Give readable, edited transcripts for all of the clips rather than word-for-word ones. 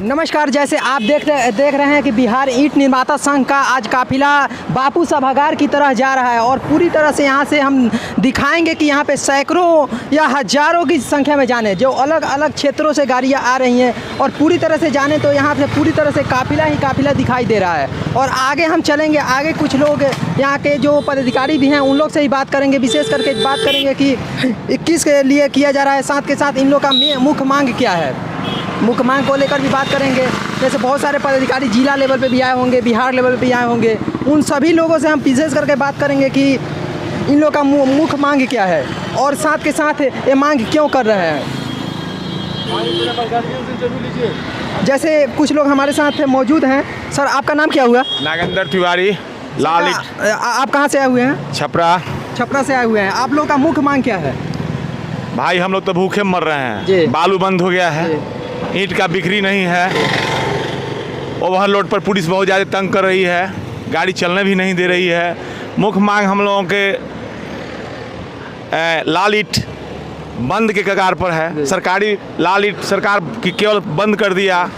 नमस्कार। जैसे आप देख रहे हैं कि बिहार ईंट निर्माता संघ का आज काफिला बापू सभागार की तरह जा रहा है और पूरी तरह से यहाँ से हम दिखाएंगे कि यहाँ पे सैकड़ों या हजारों की संख्या में जाने जो अलग अलग क्षेत्रों से गाड़ियाँ आ रही हैं और पूरी तरह से जाने तो यहाँ से पूरी तरह से काफिला ही काफिला दिखाई दे रहा है। और आगे हम चलेंगे, आगे कुछ लोग यहाँ के जो पदाधिकारी भी हैं उन लोग से ही बात करेंगे, विशेष करके बात करेंगे कि किस के लिए किया जा रहा है, साथ के साथ इन लोग का मुख्य मांग क्या है। मुख्य मांग को लेकर भी बात करेंगे। जैसे बहुत सारे पदाधिकारी जिला लेवल पे भी आए होंगे, बिहार लेवल पे भी आए होंगे, उन सभी लोगों से हम विशेष करके बात करेंगे कि इन लोगों का मुख्य मांग क्या है और साथ के साथ ये मांग क्यों कर रहे हैं। जैसे कुछ लोग हमारे साथ मौजूद हैं। सर, आपका नाम क्या हुआ? नागेंद्र तिवारी, लाल ईंट। आप कहाँ से आए हुए हैं? छपरा से आए हुए हैं। आप लोग का मुख्य मांग क्या है? भाई हम लोग तो भूखे मर रहे हैं, बालू बंद हो गया है, ईंट का बिक्री नहीं है, ओवरलोड पर पुलिस बहुत ज़्यादा तंग कर रही है, गाड़ी चलने भी नहीं दे रही है। मुख्य मांग हम लोगों के लाल ईंट बंद के कगार पर है। सरकारी लाल ईंट सरकार की केवल बंद कर दिया।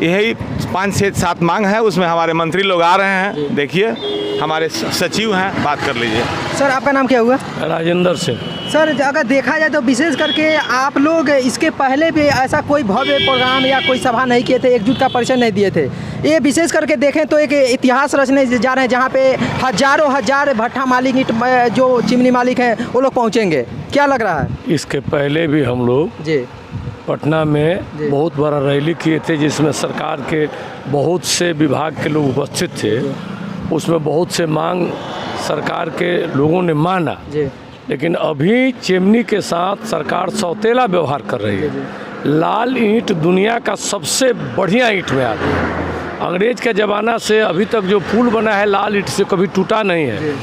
यही 5 से 7 मांग है, उसमें हमारे मंत्री लोग आ रहे हैं। देखिए हमारे सचिव हैं, बात कर लीजिए। सर, आपका नाम क्या हुआ? राजेंद्र सिंह। सर, अगर देखा जाए तो विशेष करके आप लोग इसके पहले भी ऐसा कोई भव्य प्रोग्राम या कोई सभा नहीं किए थे, एकजुट का परिचय नहीं दिए थे। ये विशेष करके देखें तो एक इतिहास रचने जा रहे हैं जहाँ पे हजार भट्ठा मालिक, ईंट जो चिमनी मालिक हैं वो लोग पहुँचेंगे। क्या लग रहा है? इसके पहले भी हम लोग पटना में बहुत बड़ा रैली किए थे जिसमें सरकार के बहुत से विभाग के लोग उपस्थित थे। उसमें बहुत से मांग सरकार के लोगों ने माना, लेकिन अभी चिमनी के साथ सरकार सौतेला व्यवहार कर रही है। लाल ईंट दुनिया का सबसे बढ़िया ईंट में आती है। अंग्रेज के ज़माना से अभी तक जो पुल बना है लाल ईंट से कभी टूटा नहीं है।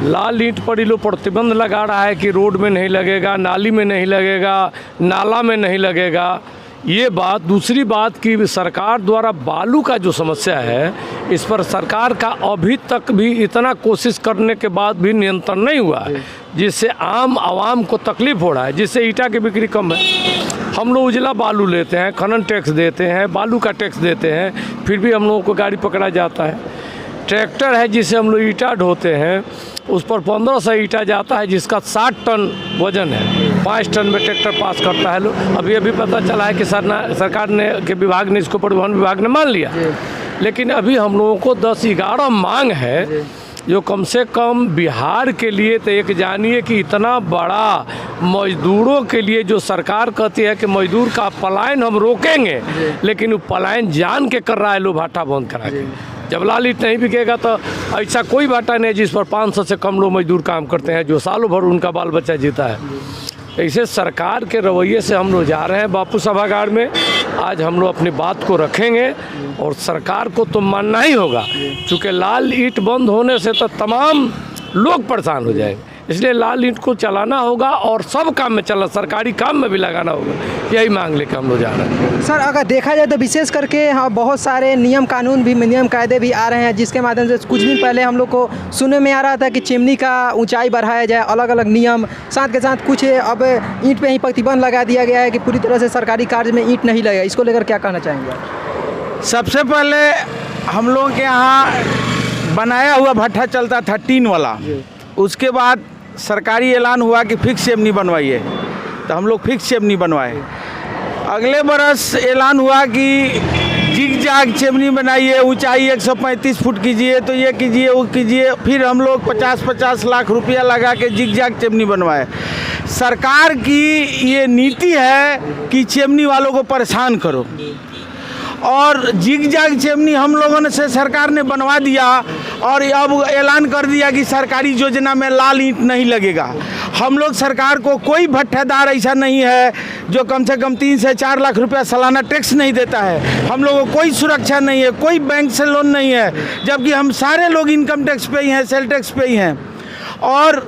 लाल ईंट पर ये लोग प्रतिबंध लगा रहा है कि रोड में नहीं लगेगा, नाली में नहीं लगेगा, नाला में नहीं लगेगा। ये बात। दूसरी बात कि सरकार द्वारा बालू का जो समस्या है इस पर सरकार का अभी तक भी इतना कोशिश करने के बाद भी नियंत्रण नहीं हुआ है, जिससे आम आवाम को तकलीफ हो रहा है, जिससे ईंटा की बिक्री कम है। हम लोग उजला बालू लेते हैं, खनन टैक्स देते हैं, बालू का टैक्स देते हैं, फिर भी हम लोगों को गाड़ी पकड़ा जाता है। ट्रैक्टर है जिसे हम लोग ईंटा ढोते हैं, उस पर 1500 ईंटा जाता है जिसका 60 टन वजन है। 5 टन में ट्रैक्टर पास करता है लोग। अभी पता चला है कि सरकार ने के विभाग ने इसको परिवहन विभाग ने मान लिया, लेकिन अभी हम लोगों को 10-11 मांग है जो कम से कम बिहार के लिए। तो एक जानिए कि इतना बड़ा मजदूरों के लिए जो सरकार कहती है कि मजदूर का पलायन हम रोकेंगे, लेकिन वो पलायन जान के कर रहा है लोग भाटा बंद करा के। जब लाल ईंट नहीं बिकेगा तो ऐसा कोई भाटा नहीं जिस पर 500 से कम लोग मजदूर काम करते हैं, जो सालों भर उनका बाल बच्चा जीता है। ऐसे सरकार के रवैये से हम लोग जा रहे हैं बापू सभागार में। आज हम लोग अपनी बात को रखेंगे और सरकार को तो मानना ही होगा, क्योंकि लाल ईंट बंद होने से तो तमाम लोग परेशान हो जाएंगे। इसलिए लाल ईंट को चलाना होगा और सब काम में चलना, सरकारी काम में भी लगाना होगा। यही मांग लेकर हम लोग जा रहे हैं। सर, अगर देखा जाए तो विशेष करके बहुत सारे नियम कायदे भी आ रहे हैं, जिसके माध्यम से कुछ दिन पहले हम लोग को सुनने में आ रहा था कि चिमनी का ऊंचाई बढ़ाया जाए, अलग अलग नियम। साथ के साथ कुछ अब ईंट पे ही प्रतिबंध लगा दिया गया है कि पूरी तरह से सरकारी कार्य में ईंट नहीं लगेगा। इसको लेकर क्या कहना चाहेंगे? सबसे पहले हम लोगों के यहाँ बनाया हुआ भट्ठा चलता था टीन वाला, उसके बाद सरकारी ऐलान हुआ कि फिक्स चिमनी बनवाइए, तो हम लोग फिक्स चिमनी बनवाए। अगले बरस ऐलान हुआ कि जिग जाग चिमनी बनाइए, ऊंचाई 135 फुट कीजिए, तो ये कीजिए वो कीजिए। फिर हम लोग 50-50 लाख रुपया लगा के जिग जाग चिमनी बनवाए। सरकार की ये नीति है कि चिमनी वालों को परेशान करो, और जिग जाग चिमनी हम लोगों ने से सरकार ने बनवा दिया और अब ऐलान कर दिया कि सरकारी योजना में लाल ईंट नहीं लगेगा। हम लोग सरकार को कोई भट्ठेदार ऐसा नहीं है जो कम से कम 3 से 4 लाख रुपया सालाना टैक्स नहीं देता है। हम लोगों को कोई सुरक्षा नहीं है, कोई बैंक से लोन नहीं है, जबकि हम सारे लोग इनकम टैक्स पे ही हैं, सेल टैक्स पे ही हैं। और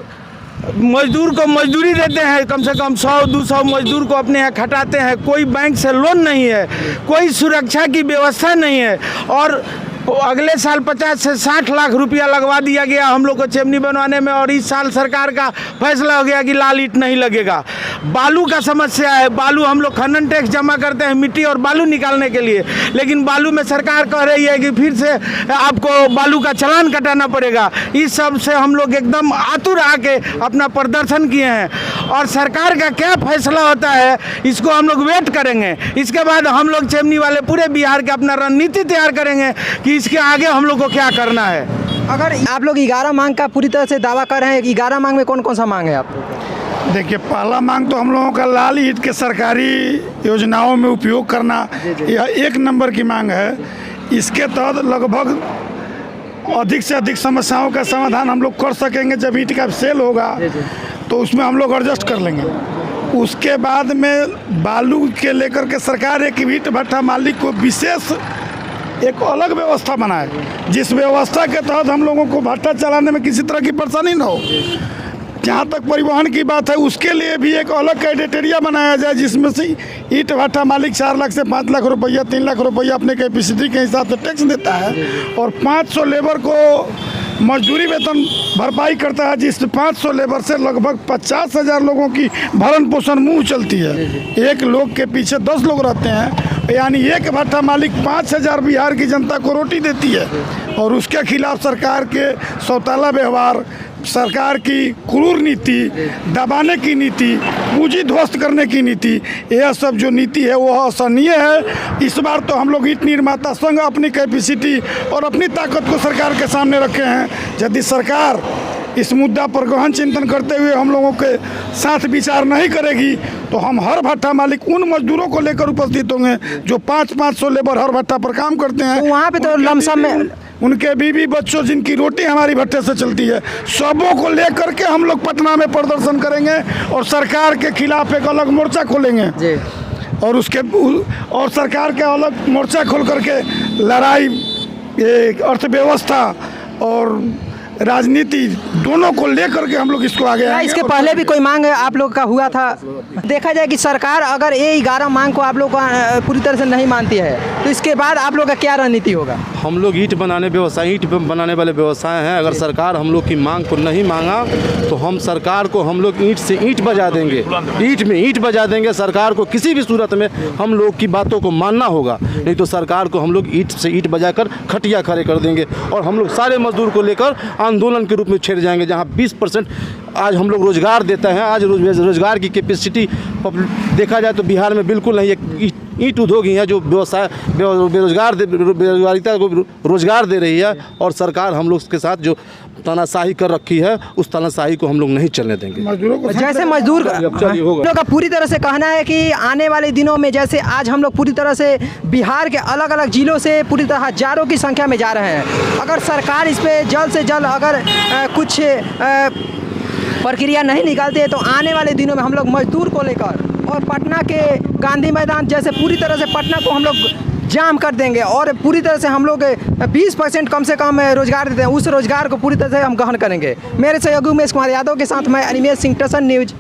मजदूर को मजदूरी देते हैं, कम से कम 100-200 मजदूर को अपने यहाँ खटाते हैं। कोई बैंक से लोन नहीं है, कोई सुरक्षा की व्यवस्था नहीं है। और वो अगले साल 50 से 60 लाख रुपया लगवा दिया गया हम लोग को चिमनी बनवाने में, और इस साल सरकार का फैसला हो गया कि लाल ईंट नहीं लगेगा। बालू का समस्या है, बालू हम लोग खनन टैक्स जमा करते हैं मिट्टी और बालू निकालने के लिए, लेकिन बालू में सरकार कह रही है कि फिर से आपको बालू का चालान कटाना पड़ेगा। इस सब से हम लोग एकदम आतुर आके अपना प्रदर्शन किए हैं, और सरकार का क्या फैसला होता है इसको हम लोग वेट करेंगे। इसके बाद हम लोग चिमनी वाले पूरे बिहार के अपना रणनीति तैयार करेंगे कि इसके आगे हम लोग को क्या करना है। अगर आप लोग 11 मांग का पूरी तरह से दावा कर रहे हैं, 11 मांग में कौन कौन सा मांग है आप लोग? देखिए, पहला मांग तो हम लोगों का लाल ईंट के सरकारी योजनाओं में उपयोग करना, यह 1 नंबर की मांग है। इसके तहत लगभग अधिक से अधिक समस्याओं का समाधान हम लोग कर सकेंगे। जब ईंट का सेल होगा तो उसमें हम लोग एडजस्ट कर लेंगे। उसके बाद में बालू के लेकर के सरकार एक ईंट भट्ठा मालिक को विशेष एक अलग व्यवस्था बनाए, जिस व्यवस्था के तहत हम लोगों को भट्ठा चलाने में किसी तरह की परेशानी न हो। जहाँ तक परिवहन की बात है, उसके लिए भी एक अलग क्राइटेरिया बनाया जाए, जिसमें से ईंट भट्ठा मालिक 4 लाख से 5 लाख रुपया, 3 लाख रुपया अपने कैपेसिटी के हिसाब से टैक्स देता है, और 500 लेबर को मजदूरी वेतन भरपाई करता है, जिस 500 लेबर से लगभग 50,000 लोगों की भरण पोषण मुँह चलती है। एक लोग के पीछे 10 लोग रहते हैं, यानी एक भट्ठा मालिक 5,000 बिहार की जनता को रोटी देती है। और उसके खिलाफ सरकार के सौताला व्यवहार, सरकार की क्रूर नीति, दबाने की नीति, पूंजी ध्वस्त करने की नीति, यह सब जो नीति है वो असहनीय है। इस बार तो हम लोग ईंट निर्माता संघ अपनी कैपेसिटी और अपनी ताकत को सरकार के सामने रखे हैं। यदि सरकार इस मुद्दा पर गहन चिंतन करते हुए हम लोगों के साथ विचार नहीं करेगी, तो हम हर भट्ठा मालिक उन मजदूरों को लेकर उपस्थित होंगे जो 500 लेबर हर भट्ठा पर काम करते हैं। तो वहाँ पे तो लमसम में उनके बीवी बच्चों जिनकी रोटी हमारी भट्टे से चलती है, सबों को लेकर के हम लोग पटना में प्रदर्शन करेंगे और सरकार के खिलाफ एक अलग मोर्चा खोलेंगे जी। और सरकार के अलग मोर्चा खोल करके लड़ाई, अर्थव्यवस्था और राजनीति दोनों को लेकर के हम लोग इसको आगे क्या आएंगे। इसके पहले भी कोई मांग आप लोग का हुआ था? देखा जाए कि सरकार अगर ये 11 मांग को आप लोग पूरी तरह से नहीं मानती है, तो इसके बाद आप लोग का क्या रणनीति होगा? हम लोग ईंट बनाने वाले व्यवसाय हैं। अगर सरकार हम लोग की मांग को नहीं मांगा तो हम सरकार को हम लोग ईंट से ईंट बजा देंगे, ईंट में ईंट बजा देंगे। सरकार को किसी भी सूरत में हम लोग की बातों को मानना होगा, नहीं तो सरकार को हम लोग ईंट से ईंट बजाकर खटिया खड़े कर देंगे, और हम लोग सारे मजदूर को लेकर आंदोलन के रूप में छिड़ जाएंगे। जहाँ 20% आज हम लोग रोजगार देते हैं, आज रोजगार की कैपेसिटी देखा जाए तो बिहार में बिल्कुल नहीं है। ईंट उद्योग ही है जो व्यवसाय बेरोजगारिता को रोजगार दे रही है, और सरकार हम लोग के साथ जो तानाशाही कर रखी है, उस तानाशाही को हम लोग नहीं चलने देंगे। जैसे मजदूर लोग का पूरी तरह से कहना है कि आने वाले दिनों में, जैसे आज हम लोग पूरी तरह से बिहार के अलग अलग जिलों से पूरी तरह हजारों की संख्या में जा रहे हैं, अगर सरकार इस पर जल्द से जल्द अगर कुछ प्रक्रिया नहीं निकालती है, तो आने वाले दिनों में हम लोग मजदूर को लेकर और पटना के गांधी मैदान जैसे पूरी तरह से पटना को हम लोग जाम कर देंगे, और पूरी तरह से हम लोग 20% कम से कम रोजगार देते हैं, उस रोजगार को पूरी तरह से हम गहन करेंगे। मेरे सहयोगी उमेश कुमार यादव के साथ मैं अनिमेश सिंह, टसन न्यूज।